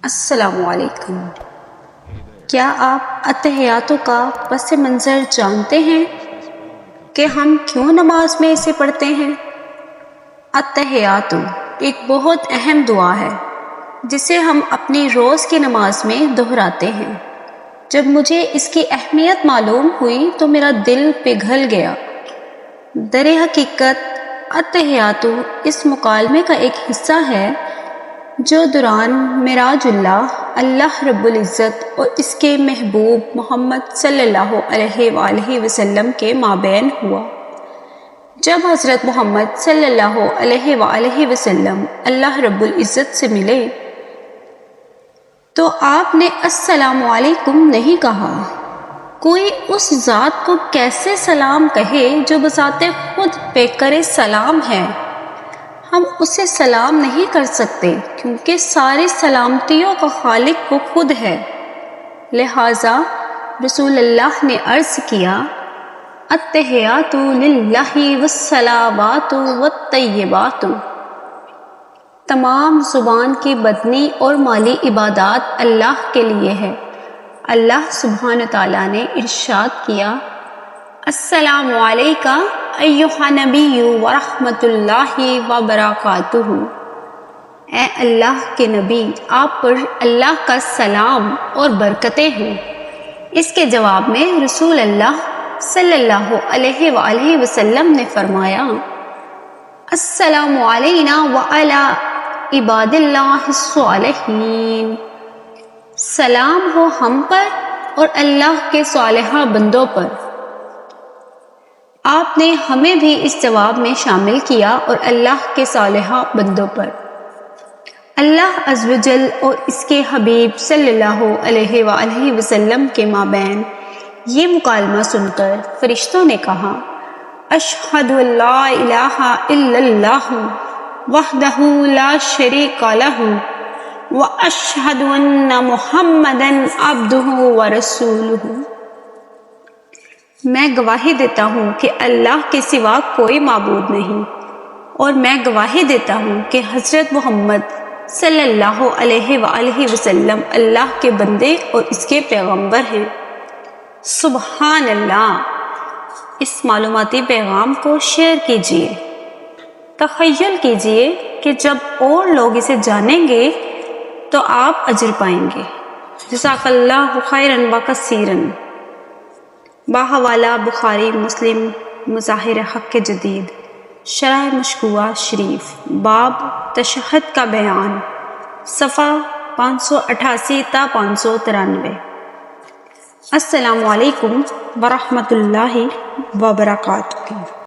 السلام علیکم۔ کیا آپ اتحیاتوں کا پس منظر جانتے ہیں کہ ہم کیوں نماز میں اسے پڑھتے ہیں؟ اتحیات ایک بہت اہم دعا ہے جسے ہم اپنی روز کی نماز میں دہراتے ہیں۔ جب مجھے اس کی اہمیت معلوم ہوئی تو میرا دل پگھل گیا۔ در حقیقت اتحیات اس مکالمے کا ایک حصہ ہے جو دوران معراج اللہ رب العزت اور اس کے محبوب محمد صلی اللہ علیہ وآلہ وسلم کے مابین ہوا۔ جب حضرت محمد صلی اللہ علیہ وآلہ وسلم اللہ رب العزت سے ملے تو آپ نے السلام علیکم نہیں کہا۔ کوئی اس ذات کو کیسے سلام کہے جو بذات خود پیکر سلام ہے؟ ہم اسے سلام نہیں کر سکتے کیونکہ ساری سلامتیوں کا خالق وہ خود ہے۔ لہٰذا رسول اللہ نے عرض کیا، التحیات للہ والصلوات والطیبات۔ تمام زبان کی بدنی اور مالی عبادات اللہ کے لیے ہے۔ اللہ سبحانہ تعالیٰ نے ارشاد کیا، السلام علیکہ ایھا نبی ورحمۃ اللہ وبرکاتہ۔ اے اللہ کے نبی، آپ پر اللہ کا سلام اور برکتیں ہوں۔ اس کے جواب میں رسول اللہ صلی اللہ علیہ وآلہ وسلم نے فرمایا، السلام علینا وعلی عباد اللہ الصالحین۔ سلام ہو ہم پر اور اللہ کے صالحہ بندوں پر۔ آپ نے ہمیں بھی اس جواب میں شامل کیا اور اللہ کے صالحہ بندوں پر۔ اللہ عز و جل اور اس کے حبیب صلی اللہ علیہ وآلہ وسلم کے مابین یہ مکالمہ سن کر فرشتوں نے کہا، اشہد ان لا الہ الا اللہ وحدہ لا شریک لہ واشہد ان محمدا عبدہ ورسولہ۔ میں گواہی دیتا ہوں کہ اللہ کے سوا کوئی معبود نہیں، اور میں گواہی دیتا ہوں کہ حضرت محمد صلی اللہ علیہ وآلہ وسلم اللہ کے بندے اور اس کے پیغمبر ہیں۔ سبحان اللہ۔ اس معلوماتی پیغام کو شیئر کیجیے۔ تخیل کیجیے کہ جب اور لوگ اسے جانیں گے تو آپ اجر پائیں گے۔ جزاک اللہ خیرا وکثیرا۔ باحوالہ بخاری مسلم مظاہر حق جدید شرح مشکوہ شریف باب تشہد کا بیان صفحہ 588 تا 593۔ السلام علیکم ورحمۃ اللہ وبرکاتہ۔